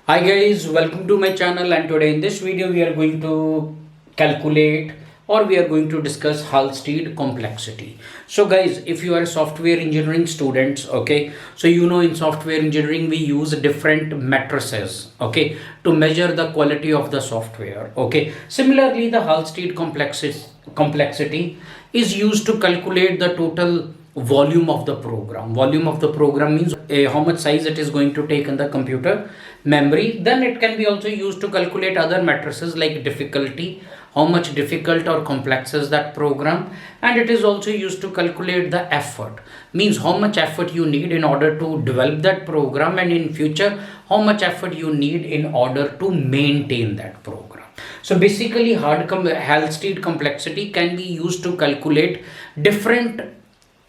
Hi guys, welcome to my channel, and today in this video we are going to calculate or we are going to discuss Halstead complexity. So guys, if you are software engineering students, okay, so you know in software engineering we use different matrices, okay, to measure the quality of the software, okay. Similarly, the Halstead complexity is used to calculate the total volume of the program. Volume of the program means how much size it is going to take in the computer memory. Then it can be also used to calculate other matrices like difficulty, how much difficult or complex is that program. And it is also used to calculate the effort, means how much effort you need in order to develop that program, and in future how much effort you need in order to maintain that program. So basically Halstead complexity can be used to calculate different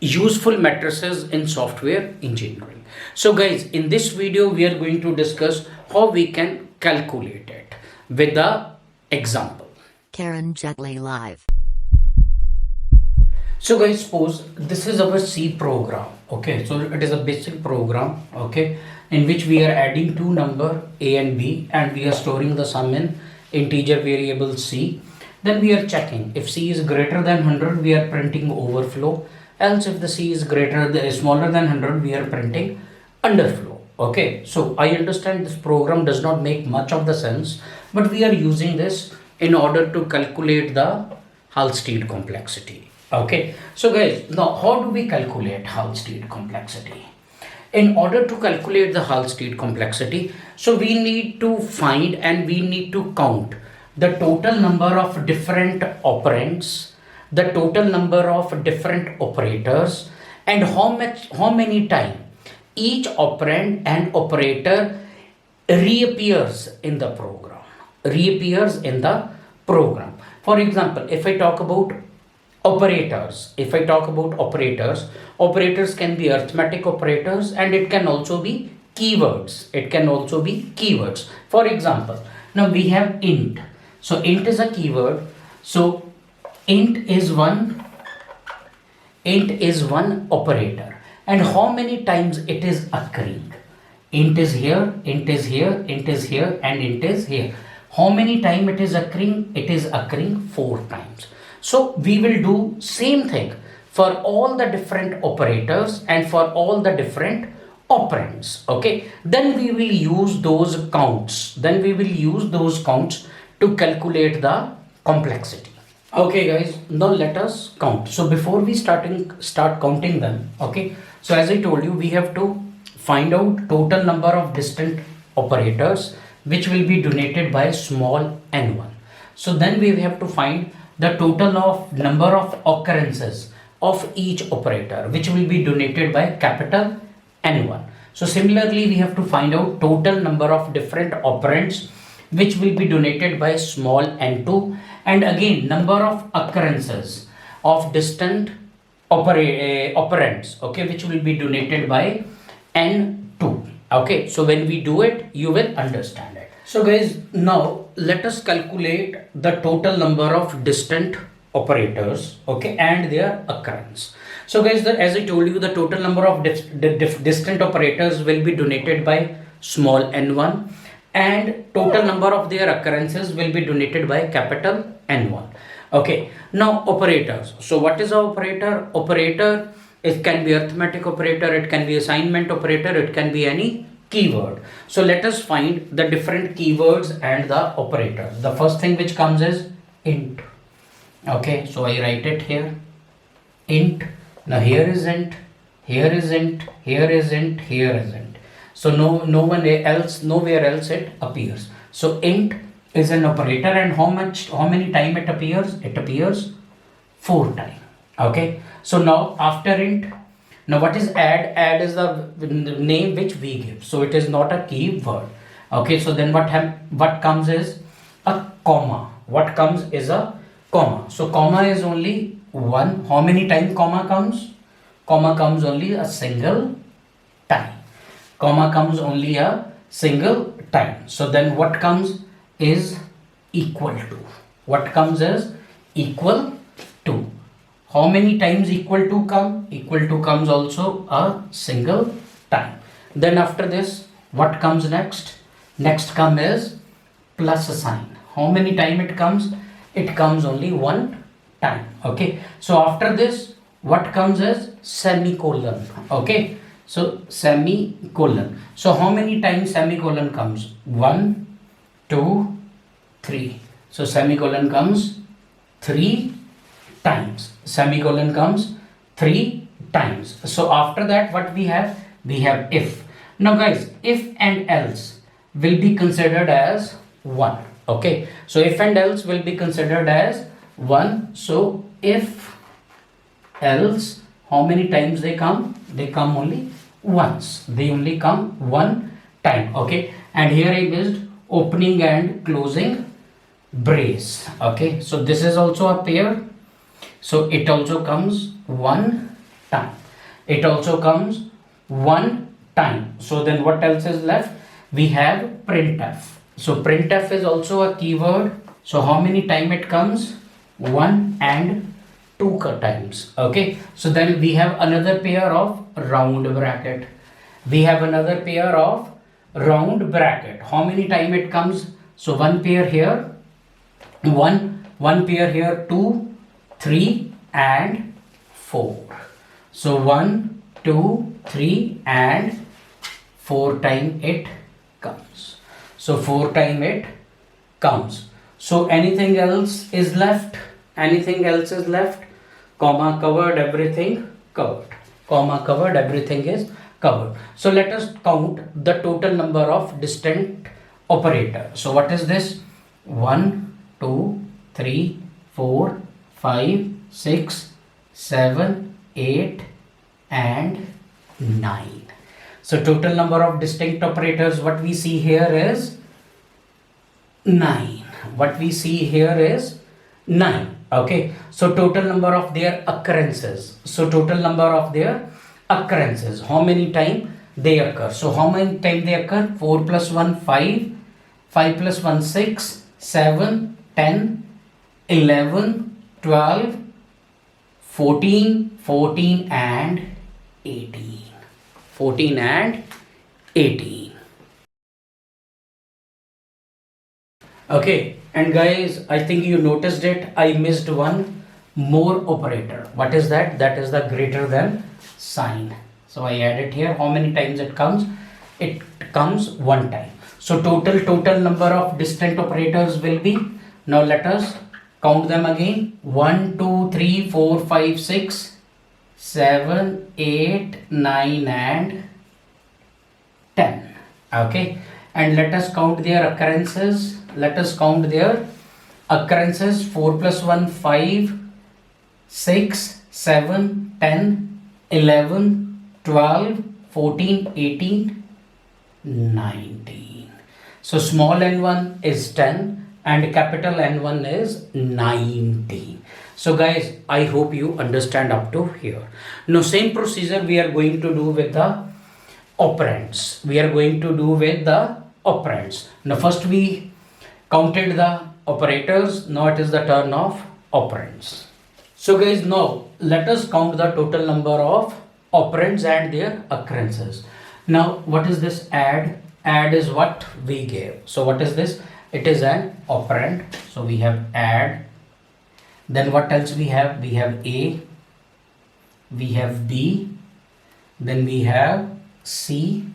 useful matrices in software engineering. So guys, in this video we are going to discuss how we can calculate it with the example. karanjetlilive. So guys, suppose this is our C program, okay, so it is a basic program, okay, in which we are adding two number a and b, and we are storing the sum in integer variable c. Then we are checking if c is greater than 100, we are printing overflow, else if the c is smaller than 100, we are printing underflow. Okay, so I understand this program does not make much of the sense, but we are using this in order to calculate the Halstead complexity. Okay, so guys, now how do we calculate Halstead complexity? In order to calculate the Halstead complexity, so we need to find and we need to count the total number of different operands, the total number of different operators, and how many times each operand and operator reappears in the program. For example, if I talk about operators can be arithmetic operators, and it can also be keywords. For example, now we have int. So int is a keyword. So int is one operator, and how many times it is occurring. Int is here, int is here, int is here, and int is here. How many times it is occurring? It is occurring 4 times. So we will do same thing for all the different operators and for all the different operands. Okay, then we will use those counts to calculate the complexity. Okay guys, now let us count. So before we start counting them, okay, so as I told you, we have to find out total number of distant operators which will be denoted by small n1. So then we have to find the total of number of occurrences of each operator which will be denoted by capital N1. So similarly, we have to find out total number of different operands which will be denoted by small n2, and again number of occurrences of distant operands, okay, which will be denoted by n2. Okay, so when we do it, you will understand it. So guys, now let us calculate the total number of distant operators, okay, and their occurrence. So guys, as I told you, the total number of distant operators will be denoted by small n1, and total number of their occurrences will be denoted by capital N1. Okay, now operators. So what is an operator? Operator, it can be arithmetic operator, it can be assignment operator, it can be any keyword. So let us find the different keywords and the operator. The first thing which comes is int. Okay, so I write it here, int. Now here is int, here is int, here is int, here is int. So nowhere else it appears. So int is an operator, and how many time it appears? It appears 4 times. Okay, so now after int, now what is add is the name which we give, so it is not a keyword. Okay, so then what comes is a comma. So comma is only one. How many times comma comes? Comma comes only a single time. So then what comes is equal to. How many times equal to come? Equal to comes also a single time. Then after this, what comes next? Next come is plus sign. How many time it comes? It comes only one time. Okay. So after this, what comes is semicolon. Okay. So semicolon. So how many times semicolon comes? 1, 2, 3. So semicolon comes 3 times. Semicolon comes 3 times. So after that, what we have? We have if. Now guys, if and else will be considered as 1. Okay. So if and else will be considered as 1. So if else, how many times they come? They come only once. They only come one time. Okay. And here I used opening and closing brace. Okay. So this is also a pair. So it also comes one time. It also comes one time. So then what else is left? We have printf. So printf is also a keyword. So how many time it comes? 1 and 2 times. Okay. So then we have another pair of round bracket. We have another pair of round bracket. How many time it comes? So one pair here, one pair here, 2, 3 and 4. So 1, 2, 3 and 4 time it comes. So 4 time it comes. So anything else is left? Anything else is left? Comma covered, everything covered. Comma covered, everything is covered. So let us count the total number of distinct operators. So what is this? 1, 2, 3, 4, 5, 6, 7, 8 and 9. So total number of distinct operators, what we see here is 9. What we see here is 9. Okay. So total number of their occurrences. So total number of their occurrences. How many time they occur? So how many time they occur? 4 plus 1, 5. 5 plus 1, 6. 7, 10, 11, 12, 14, 14 and 18. 14 and 18. Okay, and guys, I think you noticed it. I missed one more operator. What is that? That is the greater than sign. So I add it here. How many times it comes? It comes one time. So total number of distant operators will be, now let us count them again. 1, 2, 3, 4, 5, 6, 7, 8, 9 and 10. Okay. And let us count their occurrences. Let us count their occurrences. 4 plus 1, 5, 6, 7, 10, 11, 12, 14, 18, 19. So small n1 is 10 and capital N1 is 19. So guys, I hope you understand up to here. Now same procedure we are going to do with the operands. We are going to do with the operands. Now first we counted the operators. Now it is the turn of operands. So guys, now let us count the total number of operands and their occurrences. Now what is this add? Add is what we gave. So what is this? It is an operand. So we have add. Then what else we have? We have A, we have B, then we have C,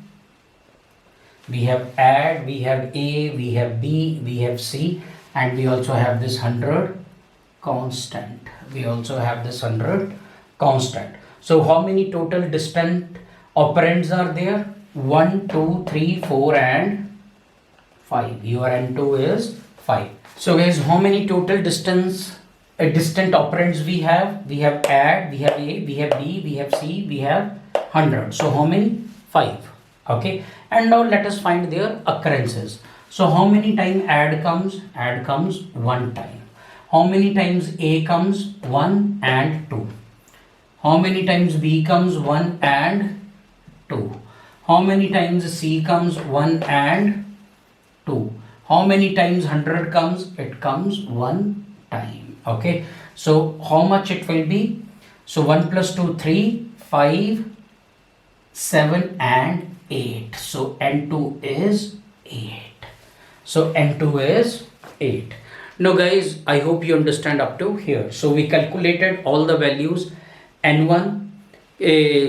we have add, we have A, we have B, we have C, and we also have this 100 constant. We also have this 100 constant. So how many total distant operands are there? 1, 2, 3, 4 and 5. Your N2 is 5. So guys, how many total distant operands we have? We have add, we have A, we have B, we have C, we have 100. So how many? 5. Okay. And now let us find their occurrences. So how many times add comes? Add comes one time. How many times A comes? 1 and 2. How many times B comes? 1 and 2. How many times C comes? 1 and 2. How many times 100 comes? It comes one time. Okay. So how much it will be? So 1 plus 2, 3, 5, 7 and 8. So N2 is 8. So n2 is 8. Now guys, I hope you understand up to here. So we calculated all the values n1,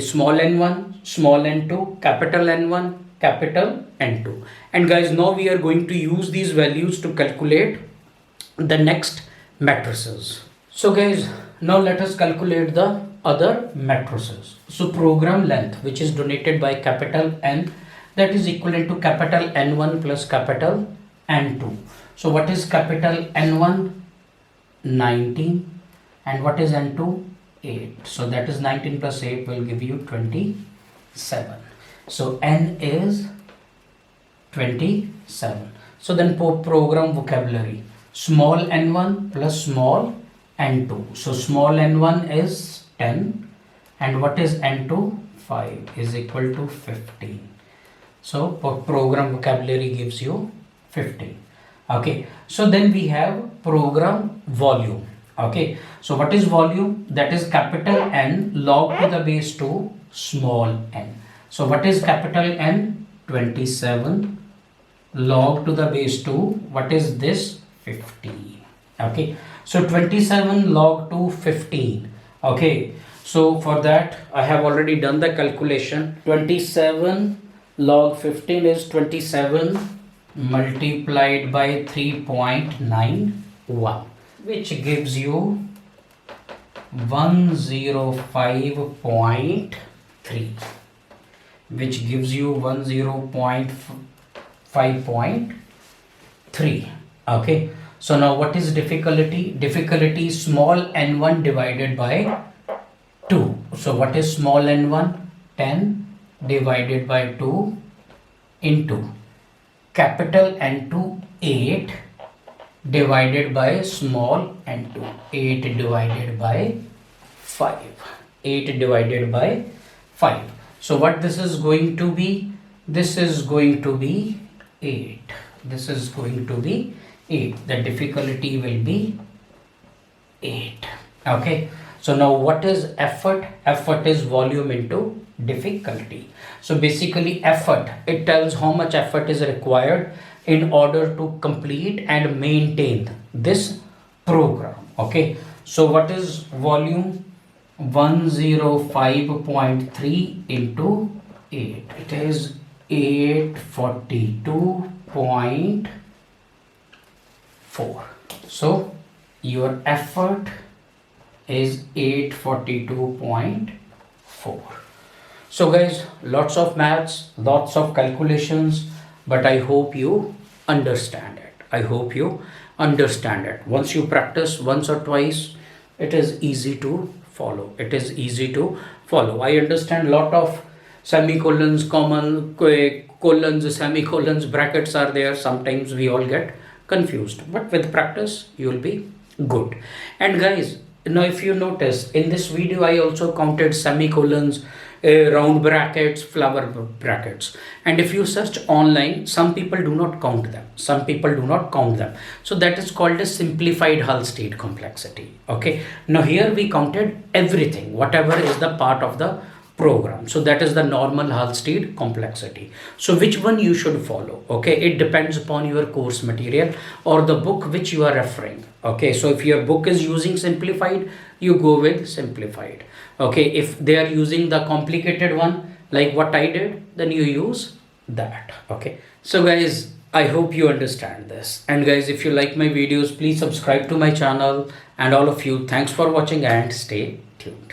small n1, small n2, capital N1, capital N2. And guys, now we are going to use these values to calculate the next matrices. So guys, now let us calculate the other matrices. So program length, which is denoted by capital N, that is equivalent to capital N1 plus capital N2. So what is capital N1? 19. And what is N2? 8. So that is 19 plus 8 will give you 27. So N is 27. So then program vocabulary. Small n1 plus small n2. So small n1 is 10. And what is n2? 5 is equal to 15. So program vocabulary gives you 15. Okay. So then we have program volume. Okay. So what is volume? That is capital N log to the base 2 small n. So what is capital N? 27 log to the base 2. What is this? 15. Okay. So 27 log to 15. Okay. So for that I have already done the calculation. 27 log 15 is 27 multiplied by 3.91, which gives you 105.3, which gives you 105.3. Okay. So now what is difficulty? Difficulty is small n1 divided by 2. So what is small n1? 10 divided by 2 into capital N2 8 divided by small n2. 8 divided by 5. 8 divided by 5. So what this is going to be? This is going to be 8. This is going to be 8. The difficulty will be 8. Okay. So now what is effort? Effort is volume into difficulty. So basically effort, it tells how much effort is required in order to complete and maintain this program. Okay. So what is volume? 105.3 into 8. It is 842.4. So your effort is 842.4. So guys, lots of maths, lots of calculations, but I hope you understand it. I hope you understand it. Once you practice once or twice, it is easy to follow. It is easy to follow. I understand lot of semicolons, colons, semicolons, brackets are there. Sometimes we all get confused, but with practice, you will be good. And guys, now if you notice in this video, I also counted semicolons, round brackets, flower brackets. And if you search online, some people do not count them. Some people do not count them. So that is called a simplified Halstead complexity. Okay. Now here we counted everything, whatever is the part of the program. So that is the normal Halstead complexity. So which one you should follow? Okay. It depends upon your course material or the book which you are referring. Okay. So if your book is using simplified, you go with simplified. Okay. If they are using the complicated one, like what I did, then you use that. Okay. So guys, I hope you understand this. And guys, if you like my videos, please subscribe to my channel. And all of you, thanks for watching and stay tuned.